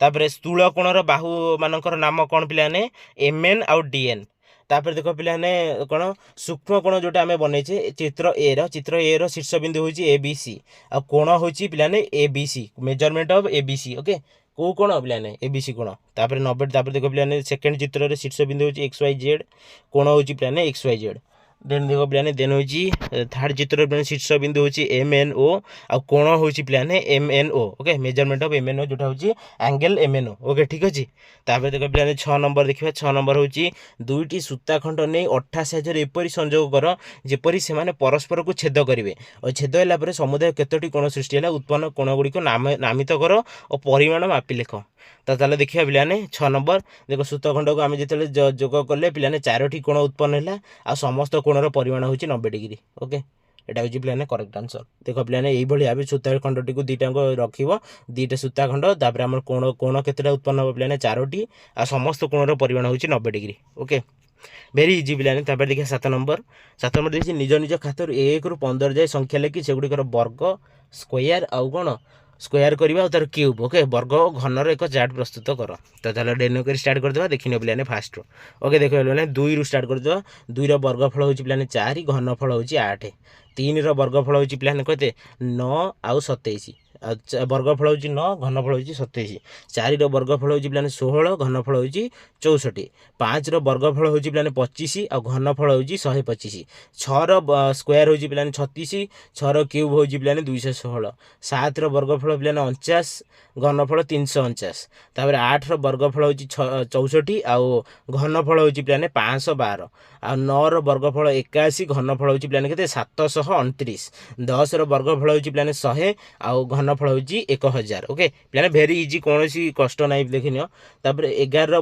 तापर स्थूल कोणर बाहु मानकर नाम कौन पिलाने एम एन आउ डी एन तापर देख पिलाने कौन सूक्ष्म कोण जोटा आम बनईचे चित्र ए शीर्ष बिंदु हूँ ए बी सी आ कोण हूँ पिलाने A B C measurement of A B C okay कौ कोण पिलाने ए बी सी कोण तापर 90 तापर देख पिलाने सेकेंड चित्र रे शीर्ष बिंदु हूँ एक्स वाई जेड कोण हूँ पिलाने एक्स वाई जेड देन देख पिलाने देन हूँ थर्ड चित्र पिलाने शीर्ष बिंदु हूँ एम एन ओ आ कोण हूँ पिलाने M N O okay measurement of M N O जोटा हूँ angle M N O okay ठीक अच्छे तापर देख पिलाने 6 नंबर देखिए 6 नंबर हूँ 2टी सूता खंड नहीं अठा साहाय्य एपरी संयोग कर जेपरी से परस्पर को छेद करेंगे और छेद होगा समुदाय केतोटी कोण सृष्टि है उत्पन्न कोण गुड़िक नामित कर और परिमाण मापी लिख तो ताले देखिए पिलाने 6 नंबर देख सूतखंड को आम जो जोग कले पिलाने 4टी कोण उत्पन्न है आ समस्त कोणर परिमाण हूँ 90 डिग्री ओके एटा हूँ पिलाने करेक्ट आंसर देख पिलाने यही भाव सूता खंडटी को दुईटा रखिब 2टा सूता खंड तापर आम कोण कोण केतेटा उत्पन्न हो पिलाने 4टी आ समस्त कोणर परिमाण हूँ 90 डिग्री ओके भेरी इजी पिलाने तापर देखिए 7 नंबर देखिए निज निज खातर 1 ରୁ 15 जाए संख्या लिखि सेगुड़िकर वर्ग स्क्वायर आउ कौन स्क्वायर करवा तार क्यूब ओके वर्ग घनर एक चार्ट प्रस्तुत कर तो चलो डेनो कर स्टार्ट करदे देखने पिलाने फास्ट ओके देख पिलाने 2 ରୁ स्टार्ट करदे 2 ର वर्गफल हूँ पिलाने 4 घनफल हूँ 8 3 ର वर्गफल हूँ पिलाने कहते 9 आउ 27 वर्गफल हूँ 9 घनफल हूँ 27 4 ର वर्गफल हूँ पिलाने 16 घनफल हूँ 64 5 ର वर्गफल हूँ पिलाने 25 आ घनफल हूँ 125 6 ର स्क्वायर हूँ पिलाने 36 6 ର क्यूब हूँ पिलाने 216 7 ର वर्गफल पिलाने 49 घनफल 349 तापर 8 ର वर्गफल हूँ 64 आउ घनफल हूँ पिलाने 512 आ 9 ର वर्गफल 81 घनफल हूँ पिलाने केते 729 10 ର वर्गफल हूँ पिलाने 100 आउ घनफल हूँ 1000 ओके पिलाने भेरी इजी कौन कष्ट ना देखनी तापर 11 ର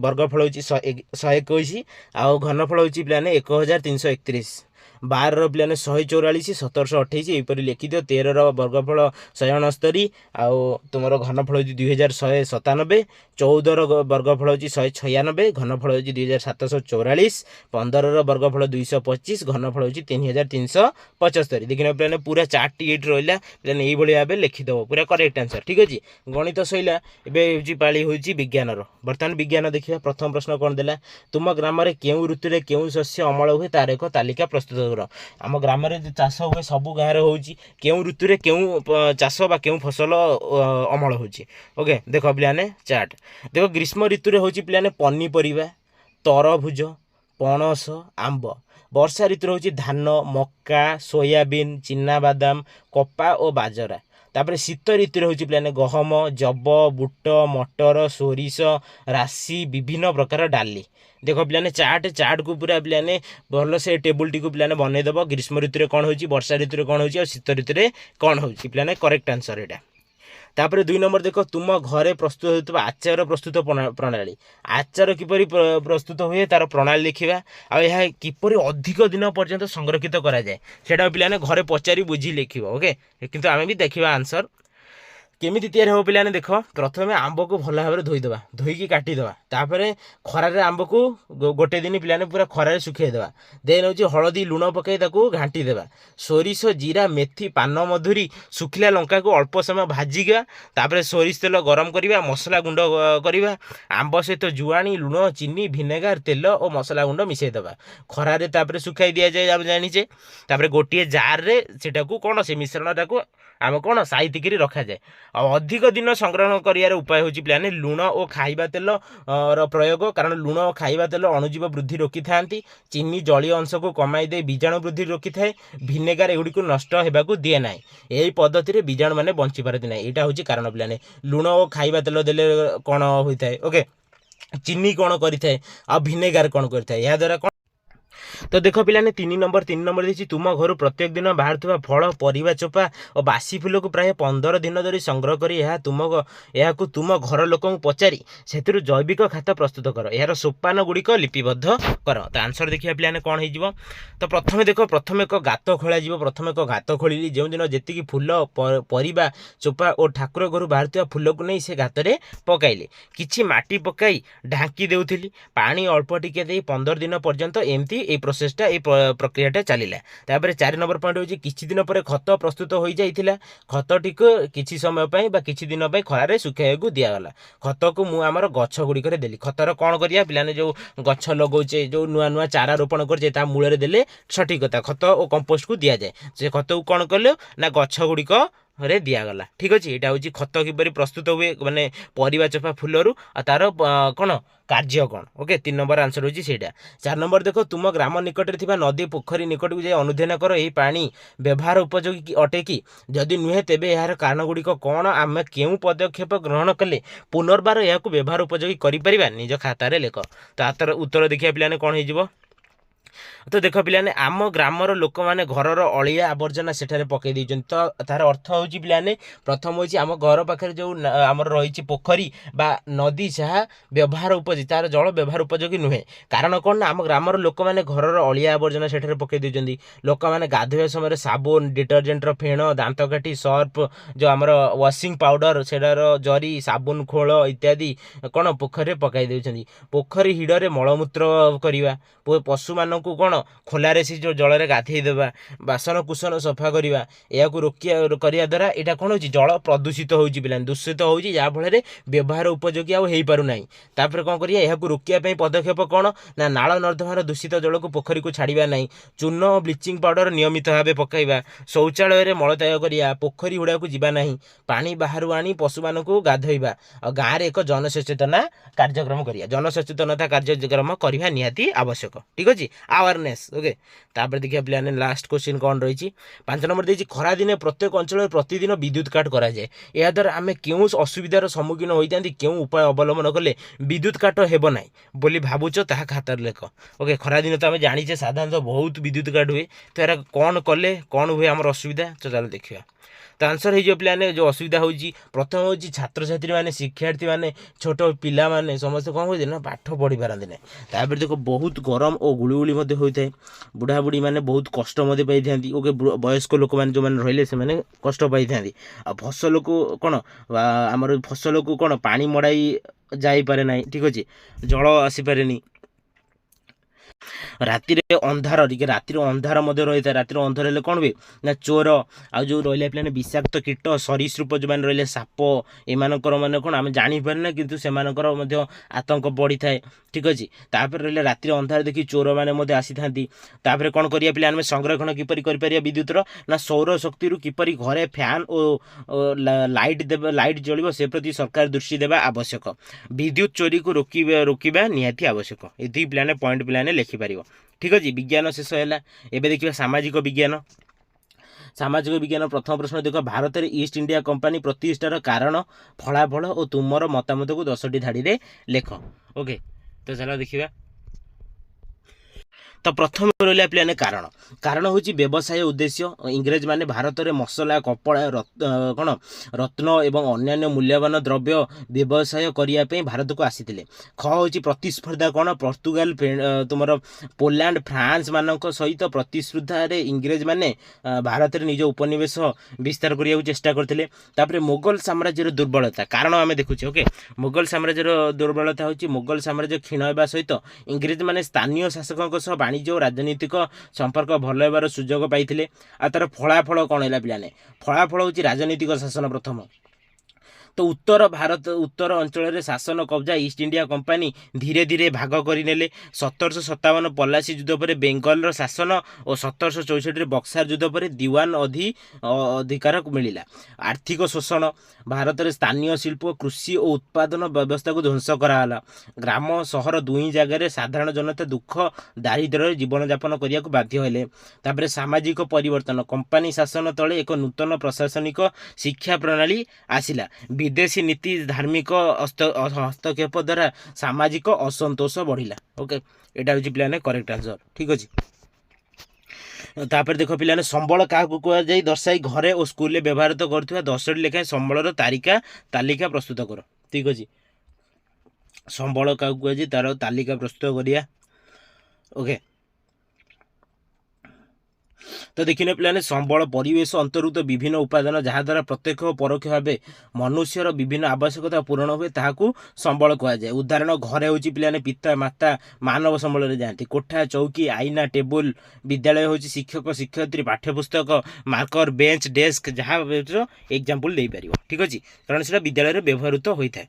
वर्गफल हूँ 121 आउ घनफल हूँ पिलाने 1331 12 ର पिलाने 144 1728 यहीपरि लिखिदियो 13 ର वर्गफल 169 आउ तुमर घनफल हूँ 2197 14 ର वर्गफल हूँ 196 घनफल हूँ 2744 15 ର वर्गफल 225 घनफल हूँ 3375 देखिए पिलाने पूरा चार्ट ये रहा पिलाने यही भाव लिखिदेव पूरा करेक्ट आंसर ठीक अच्छे गणित सैला एवं पाली हूँ विज्ञान बर्तमान विज्ञान देखिए प्रथम प्रश्न कौन देला तुम ग्राम में केउं ऋतु रे केउं शस्य अमल हुए तार एक तालिका प्रस्तुत କର आम ग्राम में चाष हुए सब गाँव में होची केउं ऋतु रे केउं चाष बा केउं फसल अमल होची। ओके देख पिलाने चार्ट देख ग्रीष्म ऋतु रे होची पिलाने पनीपरिबा तरभुज पणस आंब। वर्षा ऋतु होची धान मक्का सोयाबीन चिनाबादाम कपा और बाजरा। तापर शीत ऋतु होची पिलाने गहम जब बुट मटर सोरिष राशि विभिन्न प्रकार डाली। देख पिलाने चार्ट को पूरा पिलाने भल से टेबुल टी को पिलाने बनईदेव ग्रीष्म ऋतु कौन होची वर्षा ऋतु कौन होची और शीत ऋतु कौन होची पिलाने करेक्ट आंसर एटा। तापर 2 नंबर देख तुम घरे प्रस्तुत होता आचार प्रस्तुत प्रणाली आचार किपरि प्रस्तुत हुए तार प्रणाली लिखा आ किपरि अधिक दिन पर्यंत संरक्षित करा जाए सेटा पिलाने घरे पचारि बुझी लिखिब। ओके किंतु आमे भी देखिबा आंसर केमिति तैयारी हो पिलाने देख प्रथमे आंब को भल भाव में धोईदेवा धोईकी काटिदेवा तापर खरार आंब को गोटे दिन पिलाने पूरा खरार सुखईदेवा देन हूँ हलदी लुण पकई घाटी देवा सोरिष जीरा मेथी पान मधुरी सुखिला लंका को अल्प समय भाजिका तापर सोरिष तेल गरम करवा मसला गुंड करवा आंब सहित जुआणी लुण चीनी भिनेगार तेल और मसला गुंड मिसईदेवा खरार तापर सुखाई दि जाए आम जाचे तापर गोटे जार रे सेटा को कौन से मिश्रणटा को आम कौन साइतिक रखा जाए और अधिक दिन संग्रहण कर उपाय हूँ पिलाने लुण और खाइबा तेल प्रयोग कारण लुण और खाइबा तेल अणुजीव वृद्धि रोकी था चीनी जलीय अंश को कमाई दे बीजाणु वृद्धि रोकी थाए भिनेगार एगुड़ी को नष्ट होगा दिए ना यही पद्धति रे बीजाणु मैंने बंची पारती ना यहाँ हूँ कारण पिलाने लुण और खाइबा तेल देले कौन होता है। ओके चीनी कौन करें आ भिनेगार कौन करें या द्वारा तो देख पिलाने 3 नंबर देखिए तुम घर प्रत्येक दिन बाहर फल परिवा चोपा और बासी फूल को प्राय 15 दिन धरी संग्रह कर तुम घर लोक पचारि से जैविक खात प्रस्तुत कर यार सोपान गुड़िक लिपिबद्ध कर। तो आंसर देखिए पिलाने कौन हो तो प्रथम देख प्रथम एक गात खोल प्रथम एक गात खोली जो दिन जी फूल परिवा चोपा और ठाकुर घर बाहर फूल को नहीं से गात पकाइले किछि माटी पकाई ढांकी देउथिली पानी अल्प टिके दे 15 दिन पर्यंत एमती प्रोसेसटा ये प्रक्रियाटा चलला। तापर 4 नंबर पॉइंट होची किछि दिन पर खत प्रस्तुत हो जाइथिला खतटी को किछि समय पई बा किछि दिन पई खरारे सुखाइବାକୁ दियागला खत को मु हमर गछ गुडी करे देली खतर कोन करिया पिलाने जो गछ लगौचे जो नुआ नुआ चारा रोपण करजे ता मूଳରେ देले सठिक कथा खत और कंपोस्ट को दिया जाए से खत को कोन करले ना गछ गुडी को रे दियागला। ठीक अच्छे यहाँ हूँ खत किपरि प्रस्तुत हुए माने परिवा चोपा फूलरू आ तार कौन कार्य कौन। ओके 3 नंबर आंसर होची सेटा। 4 नंबर देख तुम ग्राम निकट में नदी पोखरी निकट को जाए अनुधान कर यही पानी व्यवहार उपयोगी अटे कि जदि नुहे तेबे यार कारण गुड़िक कौन आम केउं पदक्षेप ग्रहण कले पुनर्बार यह व्यवहार उपयोगी करिपरिबा निज खातार लेख। तो आतर उत्तर देखिए पिलाने कौन हो तो देख पिलाने आम ग्रामर लोक मैंने घरर अलिया आवर्जना सेठारे पकई देइछन तो तार अर्थ होची पिलाने प्रथम होची आम घर पाखे जो आमर रही पोखरी बा नदी जहाँ व्यवहार उपयोगी तार जल व्यवहार उपयोगी नुहे कारण कौन ना आम ग्रामर लोक मैंने घरर अलिया आवर्जना सेठारे पकई देइछन लोक मैंने गाधोवा समय साबुन डिटर्जेंट फेण दांतकाठी सर्फ जो आमर वाशिंग पाउडर सेटार जरी साबुन खोल इत्यादि कौन पोखरी पकई देइछन पोखरी हिडरे मलमूत्र करवा पशु मानक कौन खोलारे सी जो जल गाधे देवा बासन कुसन सफा करवा या रोकिया द्वारा यहाँ कौन हो जल प्रदूषित हो दूषित हो जहाँफल व्यवहार उपयोगी आउ पार ना तापर कौन करिया यहाँ रोकिया पदक्षेप कौन ना नाल नर्दमार दूषित जल को पोखरी को छाड़ा ना चून और ब्लीचिंग पाउडर नियमित भाव पकईवा शौचालय मलत्याग करिया पोखरी हुड़ा को जीवा ना पानी बाहर आनी पशु मान गाधोइबा और गाँव में एक जनसचेतना कार्यक्रम करिया जनसचेतनता कार्यक्रम करवा निहाती आवश्यक। ठीक अच्छे अवेयरनेस। ओके तापर देखिए पिलाने लास्ट क्वेश्चन कौन रही 5 नंबर देखिए खरा दिन प्रत्येक अंचल प्रतिदिन विद्युत काट कराए या द्वारा आम क्यों असुविधार सम्मुखीन होता क्यों उपाय अवलम्बन कले विद्युत काट हेब ना बोली भावुच ता खातार लेख। ओके खरा दिन तो आम जाचे साधारणतः बहुत विद्युत काट हुए तो यार कौन कले कौन हुए आम असुविधा तो चलो देखिए। तो आंसर हो पिलाने जो असुविधा होची प्रथम हो छात्र छात्री मैंने शिक्षार्थी मैंने छोट पिला माने समस्त कौन होते ना पाठ पढ़ी पारती ना तापर देखो बहुत गरम और गुड़गुड़ी होता है बुढ़ा बुढ़ी मैंने बहुत कष्ट पाई था। ओके वयस्क लोक मैंने जो मैंने रहिले से कष्ट पाई था आ फसल को कौन आमर फसल को कौन पानी मड़ाई जाई पारे ना। ठीक अच्छे जल आसीपारे ରାତିରେ ଅନ୍ଧାର ଟିକେ ରାତିରେ ଅନ୍ଧାର ମଧ୍ୟ ରହିଥାଏ। ରାତିରେ ଅନ୍ଧାର ହେଲେ କ'ଣ ହୁଏ ନା ଚୋର ଆଉ ଯେଉଁ ରହିଲେ ପିଲାମାନେ ବିଷାକ୍ତ କୀଟ ସରୀସୃପ ଯେଉଁମାନେ ରହିଲେ ସାପ ଏମାନଙ୍କର ମାନେ କ'ଣ ଆମେ ଜାଣିପାରୁନା କିନ୍ତୁ ସେମାନଙ୍କର ମଧ୍ୟ ଆତଙ୍କ ବଢ଼ିଥାଏ। ଠିକ୍ ଅଛି। ତାପରେ ରହିଲେ ରାତିରେ ଅନ୍ଧାର ଦେଖି ଚୋରମାନେ ମଧ୍ୟ ଆସିଥାନ୍ତି। ତାପରେ କ'ଣ କରିବା ପିଲା ଆମେ ସଂରକ୍ଷଣ କିପରି କରିପାରିବା ବିଦ୍ୟୁତର ନା ସୌରଶକ୍ତିରୁ କିପରି ଘରେ ଫ୍ୟାନ୍ ଓ ଲାଇଟ୍ ଜଳିବ ସେ ପ୍ରତି ସରକାର ଦୃଷ୍ଟି ଦେବା ଆବଶ୍ୟକ। ବିଦ୍ୟୁତ ଚୋରିକୁ ରୋକିବା ନିହାତି ଆବଶ୍ୟକ। ଏତିକି ପିଲାମାନେ ପଏଣ୍ଟ ପିଲାମାନେ ଲେଖିପାରିବ। ଠିକ୍ ଅଛି। ବିଜ୍ଞାନ ଶେଷ ହେଲା। ଏବେ ଦେଖିବା ସାମାଜିକ ବିଜ୍ଞାନ। ସାମାଜିକ ବିଜ୍ଞାନ ପ୍ରଥମ ପ୍ରଶ୍ନ ଦେଖ ଭାରତରେ ଇଷ୍ଟ ଇଣ୍ଡିଆ କମ୍ପାନୀ ପ୍ରତିଷ୍ଠାର କାରଣ ଫଳାଫଳ ଓ ତୁମର ମତାମତକୁ 10ଟି ଧାଡ଼ିରେ ଲେଖ। ଓକେ ତ ଚାଲ ଦେଖିବା। ତ ପ୍ରଥମେ ରହିଲା ପିଲାମାନେ କାରଣ ହେଉଛି ବ୍ୟବସାୟ ଉଦ୍ଦେଶ୍ୟ। ଇଂରେଜ ମାନେ ଭାରତରେ ମସଲା କପଡ଼ା କ'ଣ ରତ୍ନ ଏବଂ ଅନ୍ୟାନ୍ୟ ମୂଲ୍ୟବାନ ଦ୍ରବ୍ୟ ବ୍ୟବସାୟ କରିବା ପାଇଁ ଭାରତକୁ ଆସିଥିଲେ। ହେଉଛି ପ୍ରତିସ୍ପର୍ଦ୍ଧା କ'ଣ ପର୍ତ୍ତୁଗାଲ ତୁମର ପୋଲାଣ୍ଡ ଫ୍ରାନ୍ସ ମାନଙ୍କ ସହିତ ପ୍ରତିସ୍ପର୍ଦ୍ଧାରେ ଇଂରେଜ ମାନେ ଭାରତରେ ନିଜ ଉପନିବେଶ ବିସ୍ତାର କରିବାକୁ ଚେଷ୍ଟା କରିଥିଲେ। ତାପରେ ମୋଗଲ ସାମ୍ରାଜ୍ୟର ଦୁର୍ବଳତା କାରଣ ଆମେ ଦେଖୁଛେ। ଓକେ ମୋଗଲ ସାମ୍ରାଜ୍ୟର ଦୁର୍ବଳତା ହେଉଛି ମୋଗଲ ସାମ୍ରାଜ୍ୟ କ୍ଷୀଣ ହେବା ସହିତ ଇଂରେଜ ମାନେ ସ୍ଥାନୀୟ ଶାସକଙ୍କ ସହ ବାଣିଜ୍ୟ ଓ ରାଜନୈତିକ ସମ୍ପର୍କ ଭଲ ହେବାର ସୁଯୋଗ ପାଇଥିଲେ। ଆଉ ତାର ଫଳାଫଳ କ'ଣ ହେଲା ପିଲାମାନେ ଫଳାଫଳ ହେଉଛି ରାଜନୈତିକ ଶାସନ ପ୍ରଥମ। ତ ଉତ୍ତର ଅଞ୍ଚଳରେ ଶାସନ କବ୍ଜା ଇଷ୍ଟ ଇଣ୍ଡିଆ କମ୍ପାନୀ ଧୀରେ ଧୀରେ ଭାଗ କରିନେଲେ। 1757 ପଲାସି ଯୁଦ୍ଧ ପରେ ବେଙ୍ଗଲର ଶାସନ ଓ 1764 ବକ୍ସାର ଯୁଦ୍ଧ ପରେ ଦିୱାନ ଅଧିକାର ମିଳିଲା। ଆର୍ଥିକ ଶୋଷଣ ଭାରତରେ ସ୍ଥାନୀୟ ଶିଳ୍ପ କୃଷି ଓ ଉତ୍ପାଦନ ବ୍ୟବସ୍ଥାକୁ ଧ୍ୱଂସ କରାଗଲା। ଗ୍ରାମ ସହର ଦୁହିଁ ଜାଗାରେ ସାଧାରଣ ଜନତା ଦୁଃଖ ଦାରିଦ୍ର୍ୟରେ ଜୀବନଯାପନ କରିବାକୁ ବାଧ୍ୟ ହେଲେ। ତାପରେ ସାମାଜିକ ପରିବର୍ତ୍ତନ କମ୍ପାନୀ ଶାସନ ତଳେ ଏକ ନୂତନ ପ୍ରଶାସନିକ ଶିକ୍ଷା ପ୍ରଣାଳୀ ଆସିଲା। ବିଦେଶୀ ନୀତି ଧାର୍ମିକ ହସ୍ତକ୍ଷେପ ଦ୍ୱାରା ସାମାଜିକ ଅସନ୍ତୋଷ ବଢ଼ିଲା। ଓକେ ଏଇଟା ହେଉଛି ପିଲାମାନେ କରେକ୍ଟ ଆନ୍ସର। ଠିକ୍ ଅଛି। ତାପରେ ଦେଖ ପିଲାମାନେ ସମ୍ବଳ କାହାକୁ କୁହାଯାଇ ଦର୍ଶାଇ ଘରେ ଓ ସ୍କୁଲରେ ବ୍ୟବହୃତ କରୁଥିବା 10ଟି ଲେଖାଏଁ ସମ୍ବଳର ତାଲିକା ପ୍ରସ୍ତୁତ କର। ଠିକ୍ ଅଛି। ସମ୍ବଳ କାହାକୁ କୁହାଯାଇ ତାର ତାଲିକା ପ୍ରସ୍ତୁତ କରିବା। ଓକେ ତ ଦେଖିଲେ ପିଲାମାନେ ସମ୍ବଳ ପରିବେଶ ଅନ୍ତର୍ଭୁକ୍ତ ବିଭିନ୍ନ ଉପାଦାନ ଯାହାଦ୍ୱାରା ପ୍ରତ୍ୟକ୍ଷ ଓ ପରୋକ୍ଷ ଭାବେ ମନୁଷ୍ୟର ବିଭିନ୍ନ ଆବଶ୍ୟକତା ପୂରଣ ହୁଏ ତାହାକୁ ସମ୍ବଳ କୁହାଯାଏ। ଉଦାହରଣ ଘରେ ହେଉଛି ପିଲାମାନେ ପିତା ମାତା ମାନବ ସମ୍ବଳରେ ଯାଆନ୍ତି। କୋଠା ଚୌକି ଆଇନା ଟେବୁଲ ବିଦ୍ୟାଳୟ ହେଉଛି ଶିକ୍ଷକ ଶିକ୍ଷୟିତ୍ରୀ ପାଠ୍ୟପୁସ୍ତକ ମାର୍କର ବେଞ୍ଚ ଡେସ୍କ ଯାହା ଏକ୍ଜାମ୍ପଲ ଦେଇପାରିବ। ଠିକ୍ ଅଛି କାରଣ ସେଟା ବିଦ୍ୟାଳୟରେ ବ୍ୟବହୃତ ହୋଇଥାଏ।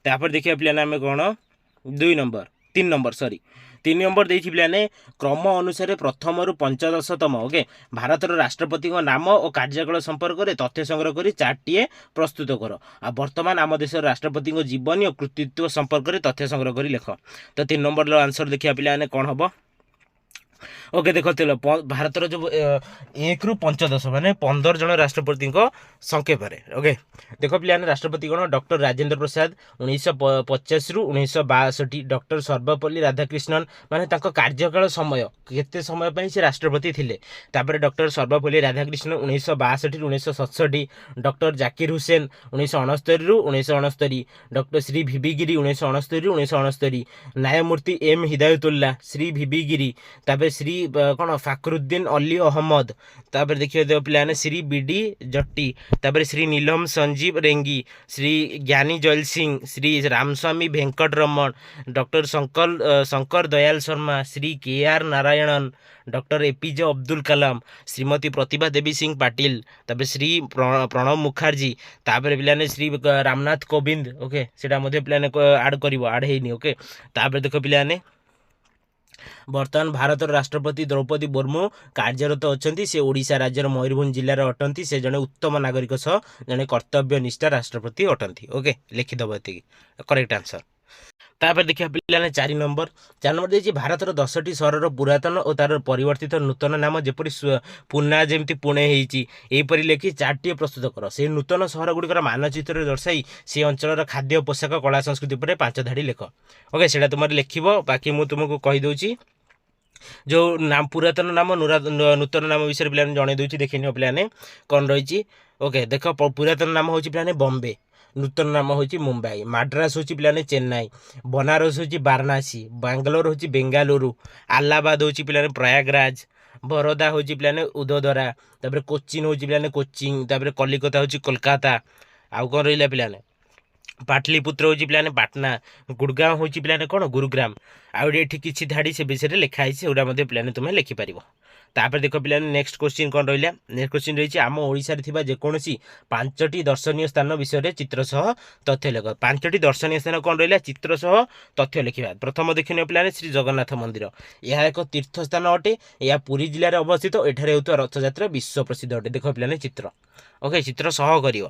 ତାପରେ ଦେଖିବା ପିଲାମାନେ ଆମେ କ'ଣ 3 ନମ୍ବର ଦେଇଛି ପିଲାମାନେ କ୍ରମ ଅନୁସାରେ ପ୍ରଥମରୁ 15ତମ। ଓକେ ଭାରତର ରାଷ୍ଟ୍ରପତିଙ୍କ ନାମ ଓ କାର୍ଯ୍ୟକାଳ ସମ୍ପର୍କରେ ତଥ୍ୟ ସଂଗ୍ରହ କରି ଚାର୍ଟଟିଏ ପ୍ରସ୍ତୁତ କର। ଆଉ ବର୍ତ୍ତମାନ ଆମ ଦେଶର ରାଷ୍ଟ୍ରପତିଙ୍କ ଜୀବନୀ ଓ କୃତିତ୍ୱ ସମ୍ପର୍କରେ ତଥ୍ୟ ସଂଗ୍ରହ କରି ଲେଖ। ତ 3 ନମ୍ବରର ଆନ୍ସର ଦେଖିବା ପିଲାମାନେ କ'ଣ ହେବ। ଓକେ ଦେଖ ଭାରତର ଯେଉଁ 1ରୁ 15 ମାନେ 15 ଜଣ ରାଷ୍ଟ୍ରପତିଙ୍କ ସଂକ୍ଷେପରେ। ଓକେ ଦେଖ ପିଲାମାନେ ରାଷ୍ଟ୍ରପତି କ'ଣ ଡକ୍ଟର ରାଜେନ୍ଦ୍ର ପ୍ରସାଦ 1950ରୁ 1962, ଡକ୍ଟର ସର୍ବପଲ୍ଲୀ ରାଧାକ୍ରିଷ୍ଣନ ମାନେ ତାଙ୍କ କାର୍ଯ୍ୟକାଳ ସମୟ କେତେ ସମୟ ପାଇଁ ସେ ରାଷ୍ଟ୍ରପତି ଥିଲେ। ତାପରେ ଡକ୍ଟର ସର୍ବପଲ୍ଲୀ ରାଧାକ୍ରିଷ୍ଣନ 1962ରୁ 1967, ଡକ୍ଟର ଜାକିର ହୁସେନ 1969ରୁ 1969, ଡକ୍ଟର ଶ୍ରୀ ଭିବି ଗିରି 1969ରୁ 1969, ନ୍ୟାୟମୂର୍ତ୍ତି ଏମ୍ ହିଦାୟତୁଲ୍ଲା ଶ୍ରୀ ଭିବି ଗିରି, ତାପରେ ଶ୍ରୀ କ'ଣ ଫାକରୁଦ୍ଦିନ ଅଲି ଅହମ୍ମଦ, ତାପରେ ଦେଖିବା ପିଲାମାନେ ଶ୍ରୀ ବିଡି ଜଟ୍ଟି, ତାପରେ ଶ୍ରୀ ନୀଲମ ସଞ୍ଜୀବ ରେଙ୍ଗି, Shri Giani Zail Singh, Shri Ramaswamy Venkataraman, doctor Shankar Dayal Sharma, Shri KR Narayanan, doctor APJ Abdul Kalam, Shrimati Pratibha Devi Singh Patil, ତାପରେ ଶ୍ରୀ ପ୍ରଣବ ମୁଖାର୍ଜୀ, ତାପରେ ପିଲାମାନେ ଶ୍ରୀ ରାମନାଥ କୋବିନ୍ଦ। ଓକେ ସେଇଟା ମଧ୍ୟ ପିଲାମାନେ ଆଡ଼ କରିବ ଆଡ଼ ହେଇନି। ଓକେ ତାପରେ ଦେଖ ପିଲାମାନେ ବର୍ତ୍ତମାନ ଭାରତର ରାଷ୍ଟ୍ରପତି ଦ୍ରୌପଦୀ ମୁର୍ମୁ କାର୍ଯ୍ୟରତ ଅଛନ୍ତି। ସେ ଓଡ଼ିଶା ରାଜ୍ୟର ମୟୂରଭଞ୍ଜ ଜିଲ୍ଲାର ଅଟନ୍ତି। ସେ ଜଣେ ଉତ୍ତମ ନାଗରିକ ସହ ଜଣେ କର୍ତ୍ତବ୍ୟନିଷ୍ଠ ରାଷ୍ଟ୍ରପତି ଅଟନ୍ତି। ଓକେ ଲେଖିଦେବ ଏତିକି କରେକ୍ଟ ଆନ୍ସର। ତାପରେ ଦେଖିବା ପିଲାମାନେ 4 ନମ୍ବର ଦେଇଛି ଭାରତର 10ଟି ସହରର ପୁରାତନ ଓ ତାର ପରିବର୍ତ୍ତିତ ନୂତନ ନାମ ଯେପରି ପୁନା ଯେମିତି ପୁଣେ ହେଇଛି ଏହିପରି ଲେଖି ଚାର୍ଟଟିଏ ପ୍ରସ୍ତୁତ କର। ସେହି ନୂତନ ସହର ଗୁଡ଼ିକର ମାନଚିତ୍ରରେ ଦର୍ଶାଇ ସେ ଅଞ୍ଚଳର ଖାଦ୍ୟ ପୋଷାକ କଳା ସଂସ୍କୃତି ଉପରେ 5 ଧାଡ଼ି ଲେଖ। ଓକେ ସେଇଟା ତୁମର ଲେଖିବ। ବାକି ମୁଁ ତୁମକୁ କହିଦେଉଛି ଯେଉଁ ପୁରାତନ ନାମ ନୂତନ ନାମ ବିଷୟରେ ପିଲାମାନେ ଜଣେଇ ଦେଉଛି। ଦେଖିନିଅ ପିଲାମାନେ କ'ଣ ରହିଛି। ଓକେ ଦେଖ ପୁରାତନ ନାମ ହେଉଛି ପିଲାମାନେ ବମ୍ବେ, ନୂତନ ନାମ ହେଉଛି ମୁମ୍ବାଇ, ମାଡ୍ରାସ ହେଉଛି ପିଲାମାନେ ଚେନ୍ନାଇ, ବନାରସ ହେଉଛି ବାରାଣାସୀ, ବାଙ୍ଗାଲୋର ହେଉଛି ବେଙ୍ଗାଲୁରୁ, ଆହ୍ଲାବାଦ ହେଉଛି ପିଲାମାନେ ପ୍ରୟାଗରାଜ, ବରୋଦା ହେଉଛି ପିଲାମାନେ ଉଦୋଦରା, ତାପରେ କୋଚିନ୍ ହେଉଛି ପିଲାମାନେ କୋଚିଂ, ତାପରେ କଲିକତା ହେଉଛି କୋଲକାତା। ଆଉ କ'ଣ ରହିଲା ପିଲାମାନେ पाटलिपुत्र हूँ पिलाने पाटना, गुड़गांव हूँ पिलाने कौन गुरुग्राम। आउ एठी किछि धाड़ी से विषय लिखाई सेगुड़ा पिलाने तुम्हें लिखिपार। तापर देख पिलाने नेक्स्ट क्वेश्चन कौन रहा। नेक्स्ट क्वेश्चन रही आम ओडिशा रे जेकोसी 5टी दर्शनीय स्थान विषय चित्र सह तथ्य लिख। 5टी दर्शनीय स्थान कौन रहा चित्र सह तथ्य लिखा। प्रथम देखने पिलाने श्री जगन्नाथ मंदिर, यह एक तीर्थ स्थान अटे, यह पुरी जिले में अवस्थित। एठारे होता रथयात्रा विश्व प्रसिद्ध अटे। देख पिलाने चित्र ओके चित्र सह कर।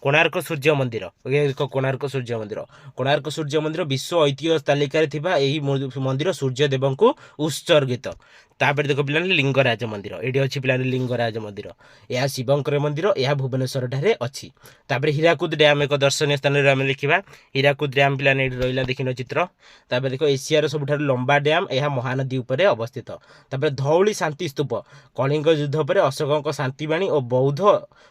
कोणार्क सूर्य मंदिर, देख कोणार्क सूर्य मंदिर, कोणार्क सूर्य मंदिर विश्व ऐतिह्य तालिकार थिबा एही मंदिर सूर्य देव को उत्सर्गित। तापर देख पिलाने लिंगराज मंदिर, ये अच्छी पिलाने लिंगराज मंदिर, यह शिवंकर मंदिर, यह भुवनेश्वर ठारे अच्छी। तापर हीराकुद डैम एक दर्शनीय स्थान आम लिखा। हीराकुद डैम पिलाने रहा देखिन चित्र। तापर देख एशियार सबुठारु लंबा डैम, यह महानदी उपर अवस्थित। तापर धौली शांति स्तूप, कलिंग युद्ध पर अशोक शांतिबाणी और बौद्ध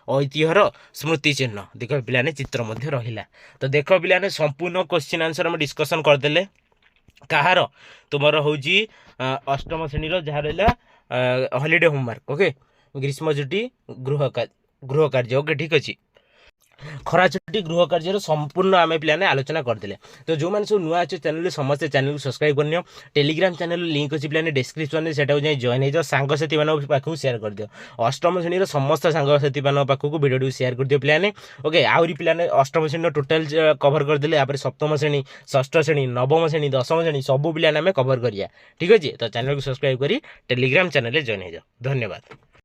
ऐतिह्यर स्मृति चिन्ह। देख पिलाने चित्र मध्य रहिला। तो देख पिलाने संपूर्ण क्वेश्चन आंसर हम डिस्कसन करदेले। कहार तुमर हूँ अष्टम श्रेणी जहाँ रहा हॉलिडे होमवर्क ओके ग्रीष्म छुट्टी गृह कार्य ओके ठीक अच्छे। खरा छुट्टी गृह कार्य संपूर्ण आम पे आलोचना करदे। तो जो मैंने सब नुआ अच्छे चैनल समस्ते चैनल को सब्सक्राइब करनी। टेलीग्राम चैनल लिंक अच्छी पे डिस्क्रिप्शन में सेटा जाए जॉइन हो सांगसाथी पाखक सेयार कर दियो। अष्टम श्रेणी समस्त सांगसाथी पाखक भिडियो सेयार कर दियो पिलाने ओके। आहरी पिलाने अष्टम श्रेणी टोटाल कवर करदे। आप सप्तम श्रेणी, षष्ठ श्रेणी, नवम श्रेणी, दशम श्रेणी सब पिलाने कवर करिया ठीक अच्छे। तो चैनल को सब्सक्राइब करी टेलीग्राम चैनल जॉइन हो जाओ। धन्यवाद।